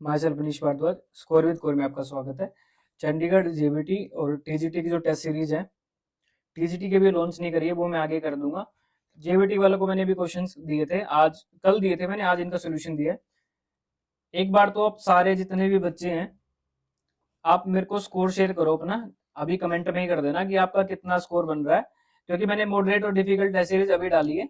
My self Manish Bhardwaj, score with core में आपका स्वागत है। चंडीगढ़ जेबीटी और टीजीटी की जो टेस्ट सीरीज है, टीजीटी के भी लॉन्च नहीं करी है, वो मैं आगे कर दूंगा। जेबीटी वालों को मैंने भी क्वेश्चंस दिए थे, आज कल दिए थे मैंने, आज इनका सोल्यूशन दिया है। एक बार तो आप सारे जितने भी बच्चे हैं, आप मेरे को स्कोर शेयर करो अपना, अभी कमेंट में ही कर देना कि आपका कितना स्कोर बन रहा है, क्योंकि मैंने मॉडरेट और डिफिकल्ट टेस्ट सीरीज अभी डाली है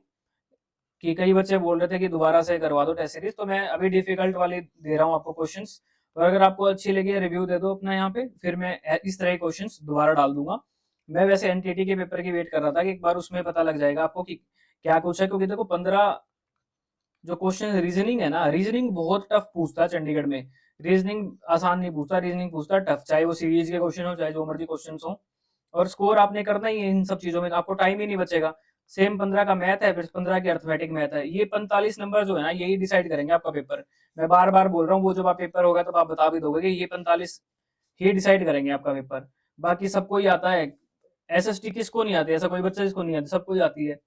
कि कई बच्चे बोल रहे थे कि दोबारा से करवा दो टेस्ट सीरीज, तो मैं अभी डिफिकल्ट वाली दे रहा हूँ आपको क्वेश्चंस। और अगर आपको अच्छी लगी रिव्यू दे दो अपना यहाँ पे, फिर मैं इस तरह के क्वेश्चंस दोबारा डाल दूंगा। मैं वैसे एनटीटी के पेपर की वेट कर रहा था कि एक बार उसमें पता लग जाएगा आपको कि क्या कुछ है, क्योंकि देखो 15 जो क्वेश्चन रीजनिंग है ना, रीजनिंग बहुत टफ पूछता है चंडीगढ़ में। रीजनिंग आसान नहीं पूछता, रीजनिंग पूछता टफ, चाहे वो सीरीज के क्वेश्चन हो चाहे जो मर्जी क्वेश्चन हो। और स्कोर आपने करना ही है इन सब चीजों में, आपको टाइम ही नहीं बचेगा। सेम 15 का मैथ है, फिर 15 की अर्थमेटिक मैथ है, ये 45 नंबर जो है ना, यही डिसाइड करेंगे आपका पेपर। मैं बार बार बोल रहा हूँ, वो जब आप पेपर होगा तब आप बता भी दोगे कि ये 45 ही डिसाइड करेंगे आपका पेपर। बाकी सबको ही आता है। एसएसटी किसको नहीं आती, ऐसा कोई बच्चा जिसको नहीं आती, सबको ही आती है।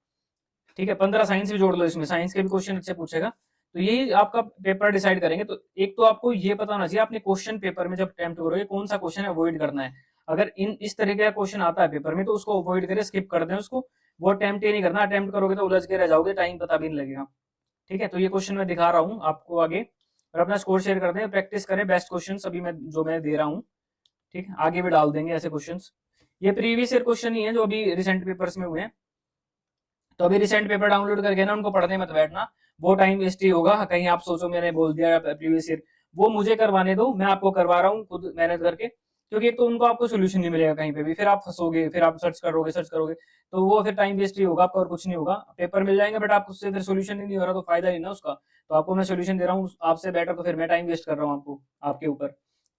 ठीक है, 15 साइंस भी जोड़ लो इसमें, साइंस के भी क्वेश्चन अच्छे पूछेगा। तो यही आपका पेपर डिसाइड करेंगे। तो एक तो आपको ये पता होना चाहिए, आपने क्वेश्चन पेपर में जब अटेम्प्ट करोगे कौन सा क्वेश्चन अवॉइड करना है। अगर इस तरीके का क्वेश्चन आता है पेपर में तो उसको अवॉइड करें, स्किप कर दें उसको, वो अटेम्प्ट ही नहीं करना। अटेम्प्ट करोगे तो उलझ के रह जाओगे, टाइम पता भी नहीं लगेगा। ठीक है, तो ये क्वेश्चन मैं दिखा रहा हूँ आपको आगे, और अपना स्कोर शेयर कर दें, प्रैक्टिस करें बेस्ट क्वेश्चन अभी मैं दे रहा हूँ। ठीक है, आगे भी डाल देंगे ऐसे क्वेश्चन। ये प्रीवियस ईयर क्वेश्चन ही है जो अभी रिसेंट पेपर्स में हुए हैं। तो अभी रिसेंट पेपर डाउनलोड करके ना उनको पढ़ने मत बैठना, वो टाइम वेस्ट ही होगा। कहीं आप सोचो मैंने बोल दिया प्रीवियस ईयर, वो मुझे करवाने दो, मैं आपको करवा रहा हूँ खुद मेहनत करके। क्योंकि एक तो उनको आपको सोल्यूशन नहीं मिलेगा कहीं पे भी, फिर आप फंसोगे, फिर आप सर्च करोगे, तो वो फिर टाइम वेस्ट ही होगा आपका, और कुछ नहीं होगा। पेपर मिल जाएंगे बट आप उससे फिर सोल्यूशन ही नहीं हो रहा, तो फायदा नहीं ना उसका। तो आपको मैं सोल्यूशन दे रहा हूँ, आपसे बेटर तो फिर मैं टाइम वेस्ट कर रहा हूँ आपको, आपके ऊपर,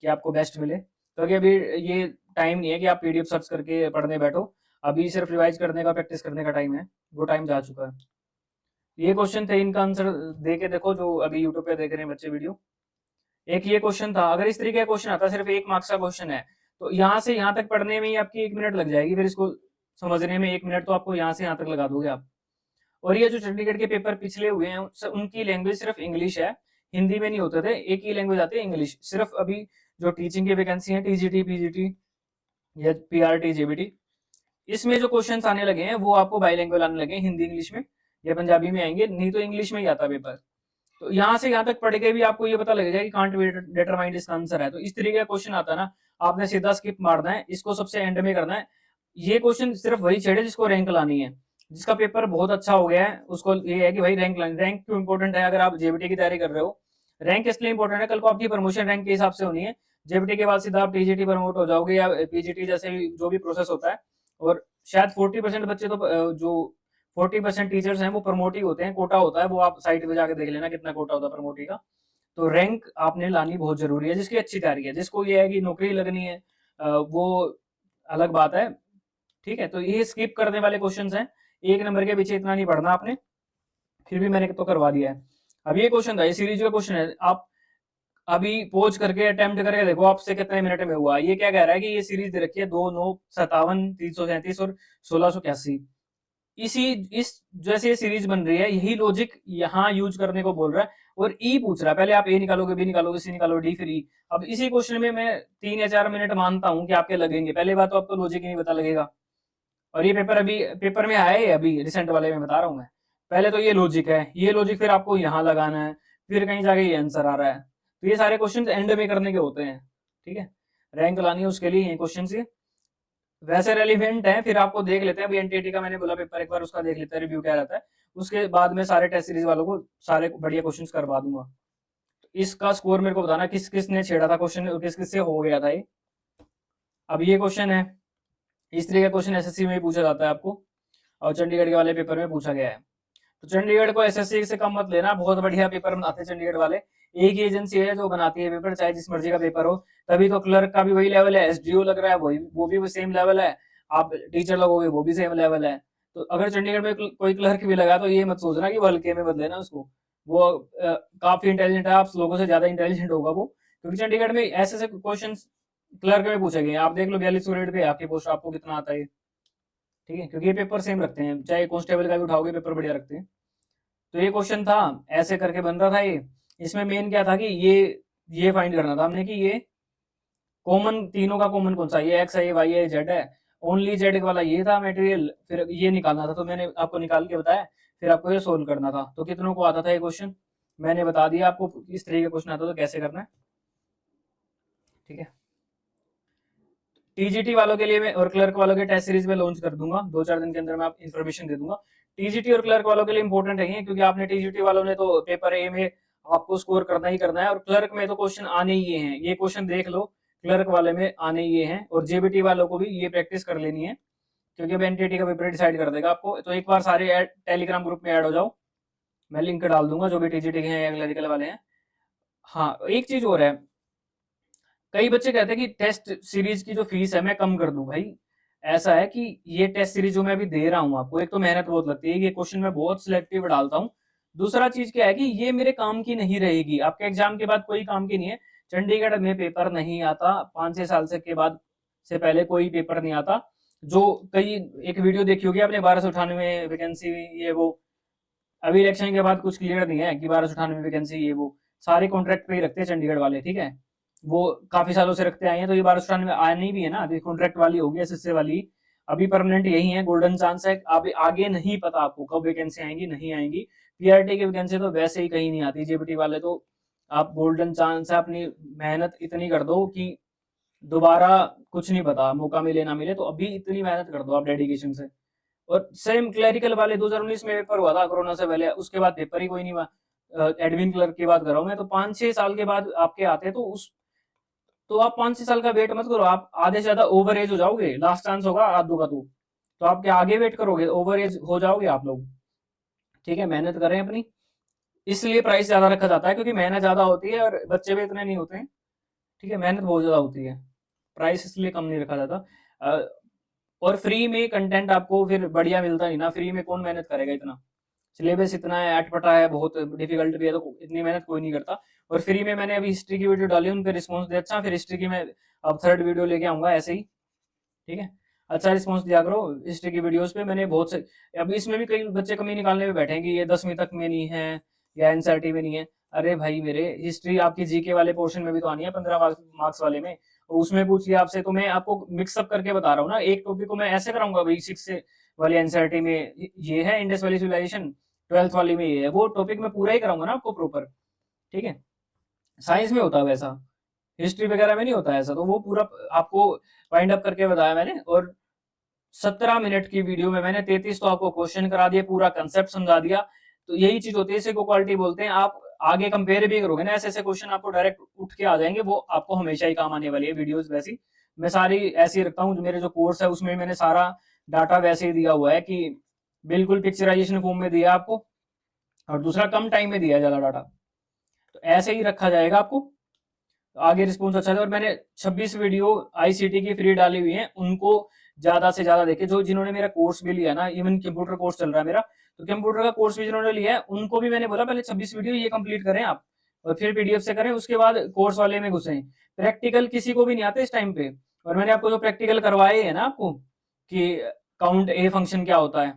कि आपको बेस्ट मिले। क्योंकि अभी ये टाइम नहीं है कि आप पीडीएफ सर्च करके पढ़ने बैठो, अभी सिर्फ रिवाइज करने का, प्रैक्टिस करने का टाइम है, वो टाइम जा चुका है। ये क्वेश्चन थे, इनका आंसर दे के देखो जो अभी यूट्यूब पे देख रहे हैं बच्चे वीडियो। एक ये क्वेश्चन था, अगर इस तरीके का क्वेश्चन आता, सिर्फ 1 मार्क्स का क्वेश्चन है, तो यहाँ से यहाँ तक पढ़ने में ही आपकी 1 मिनट लग जाएगी, फिर इसको समझने में 1 मिनट तो आपको यहाँ से यहाँ तक लगा दोगे आप। और ये जो चंडीगढ़ के पेपर पिछले हुए हैं उनकी लैंग्वेज सिर्फ इंग्लिश है, हिंदी में नहीं होते थे, एक ही लैंग्वेज आती है इंग्लिश। सिर्फ अभी जो टीचिंग की वैकेंसी है, टीजीटी, पीजीटी या पीआरटी, जेबीटी, इसमें जो क्वेश्चंस आने लगे हैं वो आपको बाईलैंग्वेज आने लगे हैं, हिंदी इंग्लिश में या पंजाबी में आएंगे, नहीं तो इंग्लिश में ही आता पेपर। तो यहाँ से यहाँ तक पढ़ के भी आपको ये पता लगेगा कि कांट डिटरमाइन इसका आंसर है। तो इस तरीके का क्वेश्चन आता है ना, आपने सीधा स्किप मारना है, इसको सबसे एंड में करना है। ये क्वेश्चन सिर्फ वही छेड़े जिसको रैंक लानी है, जिसका पेपर बहुत अच्छा हो गया है, उसको ये है कि भाई रैंक लानी। रैंक क्यों इंपॉर्टेंट है, अगर आप जेबीटी की तैयारी कर रहे हो, रैंक इसलिए इंपॉर्टेंट है, कल को आपकी प्रमोशन रैंक के हिसाब से होनी है। जेबीटी के बाद सीधा आप टीजीटी प्रमोट हो जाओगे, या पीजीटी जैसे जो भी प्रोसेस होता है। और शायद 40% बच्चे तो जो 40% टीचर्स हैं वो प्रमोट ही होते हैं, कोटा होता है, वो आप साइट पे जाके देख लेना कितना कोटा होता है प्रमोटी का। तो रैंक आपने लानी बहुत जरूरी है, जिसकी अच्छी तैयारी है, जिसको ये है कि नौकरी लगनी है, वो अलग बात है। ठीक है, तो ये स्किप करने वाले क्वेश्चंस हैं, 1 नंबर के पीछे इतना नहीं पढ़ना आपने, फिर भी मैंने तो करवा दिया है। अब ये क्वेश्चन था, ये सीरीज का क्वेश्चन है, आप अभी पोज करके अटेम्प्ट करके देखो आपसे कितने मिनट में हुआ। ये क्या कह रहा है कि ये सीरीज दे रखी है 2, 9, 57, 337 और 1681। इसी इस जैसे ये सीरीज बन रही है, यही लॉजिक यहाँ यूज करने को बोल रहा है। और ई पूछ रहा है, पहले आप ए निकालोगे, बी निकालोगे, सी निकालोगे, डी, फिर ई। अब इसी क्वेश्चन में मैं 3 या 4 मिनट मानता हूँ कि आपके लगेंगे, पहले बात तो आपको लॉजिक ही नहीं पता लगेगा। और ये पेपर अभी पेपर में आया है, अभी रिसेंट वाले में बता रहा हूँ मैं। पहले तो ये लॉजिक है, ये लॉजिक फिर आपको यहाँ लगाना है, फिर कहीं जाके ये आंसर आ रहा है। तो ये सारे क्वेश्चन एंड में करने के होते हैं। ठीक है, रैंक लानी है उसके लिए ये क्वेश्चन ये वैसे रेलिवेंट है। फिर आपको देख लेते हैं, अभी एनटीटी का मैंने बोला पेपर, एक बार उसका देख लेते हैं रिव्यू क्या रहता है, उसके बाद में सारे टेस्ट सीरीज वालों को सारे बढ़िया क्वेश्चंस करवा दूंगा। तो इसका स्कोर मेरे को बताना किस किस ने छेड़ा था क्वेश्चन, किस किस से हो गया था ये। अब ये क्वेश्चन है, इस तरीके का क्वेश्चन एसएससी में ही पूछा जाता है आपको, और चंडीगढ़ के वाले पेपर में पूछा गया है। तो चंडीगढ़ को एसएससी से कम मत लेना, बहुत बढ़िया पेपर बनाते हैं चंडीगढ़ वाले। एक ही एजेंसी है जो बनाती है पेपर, चाहे जिस मर्जी का पेपर हो। तभी तो क्लर्क का भी वही लेवल है, एसडीओ लग रहा है वही, वो भी सेम लेवल है, आप टीचर लगोगे वो भी सेम लेवल है। तो अगर चंडीगढ़ में कोई क्लर्क भी लगा तो ये मत सोचना कि वो हल्के में बदले ना उसको, वो काफी इंटेलिजेंट है, आप लोगों से ज्यादा इंटेलिजेंट होगा वो। क्योंकि चंडीगढ़ में ऐसे ऐसे क्वेश्चन क्लर्क में पूछे गए, आप देख लो 42 रेट पे आपकी पोस्ट, आपको कितना आता है। ठीक है, क्योंकि ये पेपर सेम रखते हैं, चाहे कांस्टेबल का भी उठाओगे पेपर बढ़िया रखते हैं। तो ये क्वेश्चन था, ऐसे करके बन रहा था ये। इसमें मेन क्या था कि ये ये फाइंड करना था हमने कि ये कॉमन, तीनों का कॉमन कौन सा, ये एक्स है, ये वाई है, ये जेड है, ओनली जेड वाला ये था मटेरियल, फिर ये निकालना था, तो मैंने आपको निकाल के बताया, फिर आपको ये सोल्व करना था। तो कितनों को आता था ये क्वेश्चन, मैंने बता दिया आपको इस तरीके का क्वेश्चन आता तो कैसे करना है, ठीक है। टीजीटी वालों के लिए मैं और क्लर्क वालों के टेस्ट सीरीज में लॉन्च कर दूंगा, 2-4 दिन के अंदर मैं आप इन्फॉर्मेशन दे दूंगा। टीजीटी और क्लर्क वालों के लिए इंपॉर्टेंट है, क्योंकि आपने टीजीटी वालों ने तो पेपर ए में आपको स्कोर करना ही करना है, और क्लर्क में तो क्वेश्चन आने ही हैं, ये क्वेश्चन देख लो, क्लर्क वाले में आने ही हैं, और जेबीटी वालों को भी ये प्रैक्टिस कर लेनी है, क्योंकि अब एनटीटी का पेपर डिसाइड कर देगा आपको। तो एक बार सारे टेलीग्राम ग्रुप में ऐड हो जाओ, मैं लिंक डाल दूंगा, जो भी टीजीटी के हैं या क्लरिकल वाले हैं। हाँ, एक चीज और है, कई बच्चे कहते हैं कि टेस्ट सीरीज की जो फीस है मैं कम कर दूं। भाई ऐसा है कि ये टेस्ट सीरीज जो मैं अभी दे रहा हूं आपको, एक तो मेहनत बहुत लगती है, ये क्वेश्चन मैं बहुत सिलेक्टिव डालता हूं, दूसरा चीज क्या है कि ये मेरे काम की नहीं रहेगी, आपके एग्जाम के बाद कोई काम की नहीं है। चंडीगढ़ में पेपर नहीं आता 5-6 साल से के बाद, से पहले कोई पेपर नहीं आता। जो कई, एक वीडियो देखी होगी आपने, 1298 वैकेंसी, ये वो, अभी इलेक्शन के बाद कुछ क्लियर नहीं है कि 1298 वैकेंसी ये वो, सारे कॉन्ट्रैक्ट पे ही रखते हैं चंडीगढ़ वाले, ठीक है, वो काफी सालों से रखते आए हैं, तो ये 1298 आनी भी है ना, अभी कॉन्ट्रैक्ट वाली होगी, एसएससी वाली, अभी परमानेंट यही है, गोल्डन चांस है। अब आगे नहीं पता आपको कब वैकेंसी आएंगी नहीं आएंगी, पीआरटी की वैकेंसी तो वैसे ही कहीं नहीं आती, जेबीटी वाले तो आप गोल्डन चांस है, अपनी मेहनत इतनी कर दो कि दोबारा कुछ नहीं पता, मौका मिले ना मिले, तो अभी इतनी मेहनत कर दो आप डेडिकेशन से। और सेम क्लरिकल वाले 2019 में पेपर हुआ था कोरोना से पहले, उसके बाद पेपर ही कोई नहीं हुआ, एडमिन क्लर्क की बात कर रहा हूँ मैं, तो 5-6 साल के बाद आपके आते हैं, तो उस, तो आप 5-6 साल का वेट मत करो, आप आधे से ज्यादा ओवर एज हो जाओगे, लास्ट चांस होगा आधो का, तो आप क्या आगे वेट करोगे, ओवर एज हो जाओगे आप लोग, ठीक है। मेहनत करें अपनी, इसलिए प्राइस ज्यादा रखा जाता है, क्योंकि मेहनत ज्यादा होती है और बच्चे भी इतने नहीं होते हैं, ठीक है, मेहनत बहुत ज्यादा होती है, प्राइस इसलिए कम नहीं रखा जाता। और फ्री में कंटेंट आपको फिर बढ़िया मिलता नहीं ना, फ्री में कौन मेहनत करेगा इतना, सिलेबस इतना है, अटपटा है, बहुत डिफिकल्ट भी है, तो इतनी मेहनत कोई नहीं करता। और फ्री में मैंने अभी हिस्ट्री की वीडियो डाली, उन पे रिस्पॉन्स दिया अच्छा, फिर हिस्ट्री की मैं अब 3rd वीडियो लेके आऊंगा ऐसे ही, ठीक है। अच्छा रिस्पॉन्स दिया करो हिस्ट्री की वीडियोस पे, मैंने बहुत से, अब इसमें भी कई बच्चे कमी निकालने में बैठे हैं कि ये 10वीं तक में नहीं है या एनसीईआरटी में नहीं है। अरे भाई मेरे, हिस्ट्री आपकी जीके वाले पोर्शन में भी तो आनी है, 15 मार्क्स वाले में, उसमें पूछिए आपसे, तो मैं आपको मिक्सअप करके बता रहा हूँ ना, एक टॉपिक को मैं ऐसे कराऊंगा भाई, 6 वाली एनसीईआरटी में ये है इंडस वैली सिविलाइजेशन, 12th वाली में ये है, वो टॉपिक मैं पूरा ही कराऊंगा ना आपको प्रॉपर, ठीक है। साइंस में होता है वैसा, हिस्ट्री वगैरह में नहीं होता ऐसा, तो वो पूरा आपको फाइंड अप करके बताया मैंने। और 17 मिनट की वीडियो में मैंने 33 तो आपको क्वेश्चन करा दिए, पूरा कंसेप्ट समझा दिया। तो यही चीज होती है, इसे को क्वालिटी बोलते हैं। आप आगे कंपेयर भी करोगे ना, ऐसे ऐसे क्वेश्चन आपको डायरेक्ट उठ के आ जाएंगे, वो आपको हमेशा ही काम आने वाली है वीडियोस वैसी। मैं सारी ऐसी रखता हूँ, मेरे जो कोर्स है उसमें मैंने सारा डाटा वैसे ही दिया हुआ है कि बिल्कुल पिक्चराइजेशन फॉर्म में दिया आपको, और दूसरा कम टाइम में दिया ज्यादा डाटा, तो ऐसे ही रखा जाएगा आपको, आगे रिस्पॉन्स अच्छा है। और मैंने 26 वीडियो आईसीटी की फ्री डाली हुई है, उनको ज्यादा से ज्यादा देखे, जो जिन्होंने मेरा कोर्स भी लिया ना, इवन कंप्यूटर कोर्स चल रहा है मेरा, तो कंप्यूटर का कोर्स भी जिन्होंने लिया है उनको भी मैंने बोला पहले 26 वीडियो ये कंप्लीट करें आप, और फिर पीडीएफ से करें, उसके बाद कोर्स वाले में घुसे। प्रैक्टिकल किसी को भी नहीं आता इस टाइम पे, और मैंने आपको जो प्रैक्टिकल करवाए है ना आपको, कि काउंट ए फंक्शन क्या होता है,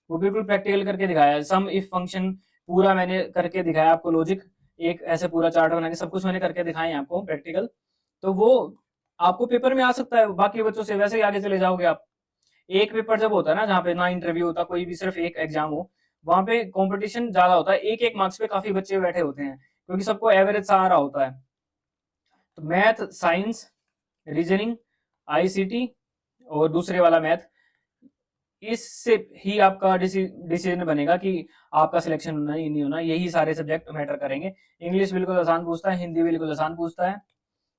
वो बिल्कुल प्रैक्टिकल करके दिखाया है, सम इफ फंक्शन पूरा मैंने करके दिखाया आपको, लॉजिक एक ऐसे पूरा चार्ट बना के सब कुछ मैंने करके दिखाए हैं आपको प्रैक्टिकल, तो वो आपको पेपर में आ सकता है, बाकी बच्चों से वैसे ही आगे चले जाओगे आप। एक पेपर जब होता है ना, जहाँ पे ना इंटरव्यू होता, कोई भी सिर्फ एक एग्जाम हो, वहां पे कंपटीशन ज्यादा होता है, एक एक मार्क्स पे काफी बच्चे बैठे होते हैं, क्योंकि सबको एवरेज सा आ रहा होता है। तो मैथ, साइंस, रीजनिंग, आईसीटी और दूसरे वाला मैथ, इससे ही आपका डिसीजन बनेगा कि आपका सिलेक्शन होना ही नहीं होना, यही सारे सब्जेक्ट मैटर करेंगे। इंग्लिश बिल्कुल आसान पूछता है, हिंदी बिल्कुल आसान पूछता है,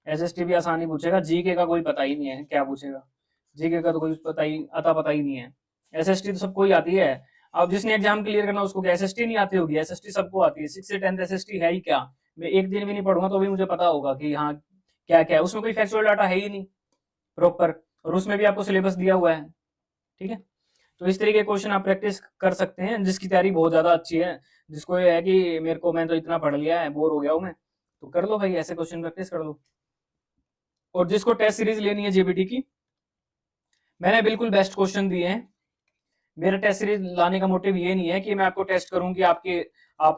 एसएसटी भी आसान ही पूछेगा, जीके का कोई पता ही नहीं है क्या पूछेगा, जीके का तो कोई पता ही नहीं है। एसएसटी तो सबको ही आती है, अब जिसने एग्जाम क्लियर करना उसको क्या एसएसटी नहीं आती होगी, एसएसटी सबको आती है, 6 से 10th एसएसटी है ही क्या, मैं एक दिन भी नहीं पढ़ूंगा तो भी मुझे पता होगा कि हाँ क्या क्या है उसमें, कोई फैक्चुअल डाटा है ही नहीं प्रॉपर, और उसमें भी आपको सिलेबस दिया हुआ है, ठीक है। तो इस तरीके के क्वेश्चन आप प्रैक्टिस कर सकते हैं, जिसकी तैयारी बहुत ज्यादा अच्छी है, जिसको ये है कि मेरे को, मैं तो इतना पढ़ लिया है, बोर हो गया हूँ मैं, तो कर लो भाई ऐसे क्वेश्चन प्रैक्टिस कर लो। और जिसको टेस्ट सीरीज लेनी है जेबीटी की, मैंने बिल्कुल बेस्ट क्वेश्चन दिए हैं। मेरा टेस्ट सीरीज लाने का मोटिव ये नहीं है कि मैं आपको टेस्ट करूं कि आप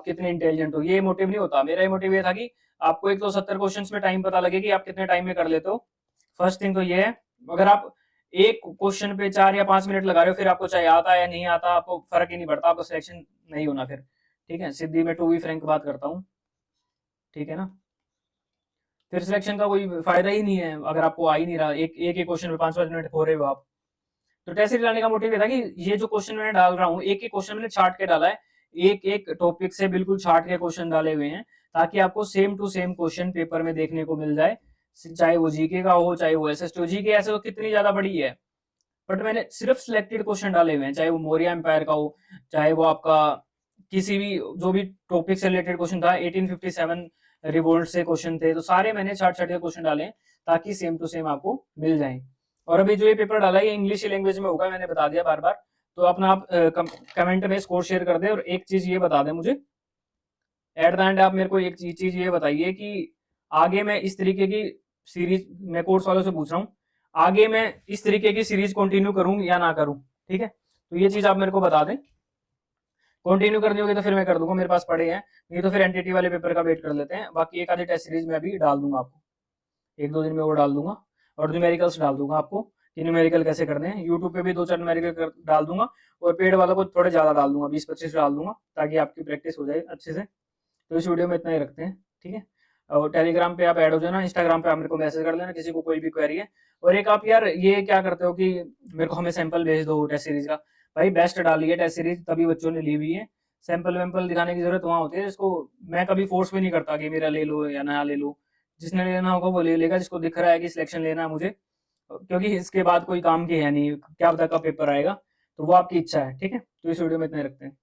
कितने इंटेलिजेंट हो, ये मोटिव नहीं होता मेरा। ये मोटिव ये था कि आपको एक तो 70 क्वेश्चंस में टाइम पता लगे कि आप कितने टाइम में कर लेते हो। फर्स्ट थिंग तो ये है, अगर आप एक क्वेश्चन पे 4 या 5 मिनट लगा रहे हो, फिर आपको चाहे आता है या नहीं आता, आपको फर्क ही नहीं पड़ता, आपको सिलेक्शन नहीं होना फिर, ठीक है। सीधी मैं टू बी फ्रैंक बात करता हूँ, ठीक है ना। फिर सिलेक्शन का कोई फायदा ही नहीं है अगर आपको आ ही नहीं रहा, एक एक क्वेश्चन पे 5-5 मिनट हो रहे हो आप। तो टेस्ट सीरीज लाने का मोटिव ये था कि ये जो क्वेश्चन मैंने डाल रहा हूँ, एक एक क्वेश्चन मैंने छाट के डाला है, एक एक टॉपिक से बिल्कुल छाट के क्वेश्चन डाले हुए हैं, ताकि आपको same to same question paper में देखने को मिल जाए, चाहे वो जीके का हो, चाहे वो एसएसटी हो। जीके ऐसे तो कितनी ज्यादा बड़ी है, बट मैंने सिर्फ सिलेक्टेड क्वेश्चन डाले हुए हैं, चाहे वो मौर्य एम्पायर का हो, चाहे वो आपका किसी भी जो भी टॉपिक से रिलेटेड क्वेश्चन था, 1857 रिवोल्ट से क्वेश्चन थे, तो सारे मैंने छाट छाट के क्वेश्चन डाले हैं ताकि सेम टू सेम आपको मिल जाए। और अभी जो ये पेपर डाला है ये इंग्लिश लैंग्वेज में होगा, मैंने बता दिया बार बार। तो अपना आप कमेंट में स्कोर शेयर कर दे, और एक चीज ये बता दें मुझे एट द एंड, आप मेरे को एक चीज ये बताइए कि आगे मैं इस तरीके की सीरीज, मैं कोर्स वालों से पूछ रहा हूँ, आगे मैं इस तरीके की सीरीज कंटिन्यू करूं या ना करूं, ठीक है। तो ये चीज आप मेरे को बता दें, कंटिन्यू करनी होगी तो फिर मैं कर दूंगा, मेरे पास पड़े हैं, नहीं तो फिर एनटीटी वाले पेपर का वेट कर लेते हैं। बाकी एक आधी टेस्ट सीरीज में अभी डाल दूंगा आपको, 1-2 दिन में वो डाल दूंगा, और न्यूमेरिकल्स डाल दूंगा आपको कि न्यूमेरिकल कैसे करने हैं। यूट्यूब पे भी 2-4 न्यूमेरिकल डाल दूंगा, और पेड वालों को थोड़े ज्यादा डाल दूंगा, 20-25 डाल दूंगा, ताकि आपकी प्रैक्टिस हो जाए अच्छे से। तो इस वीडियो में इतना ही रखते हैं, ठीक है। और टेलीग्राम पे आप ऐड हो जाना, इंस्टाग्राम पे आप मेरे को मैसेज कर लेना किसी को कोई भी क्वेरी है। और एक आप यार ये क्या करते हो कि मेरे को हमें सैंपल भेज दो टेस्ट सीरीज का, भाई बेस्ट डाली है टेस्ट सीरीज, तभी बच्चों ने ली हुई है। सैंपल वैम्पल दिखाने की जरूरत वहां होती है, इसको मैं कभी फोर्स भी नहीं करता कि मेरा ले लो या नया ले लो, जिसने लेना होगा वो ले लेगा, जिसको दिख रहा है कि सिलेक्शन लेना है मुझे, क्योंकि इसके बाद कोई काम की है नहीं, क्या पता कब पेपर आएगा, तो वो आपकी इच्छा है, ठीक है। तो इस वीडियो में इतना ही रखते हैं।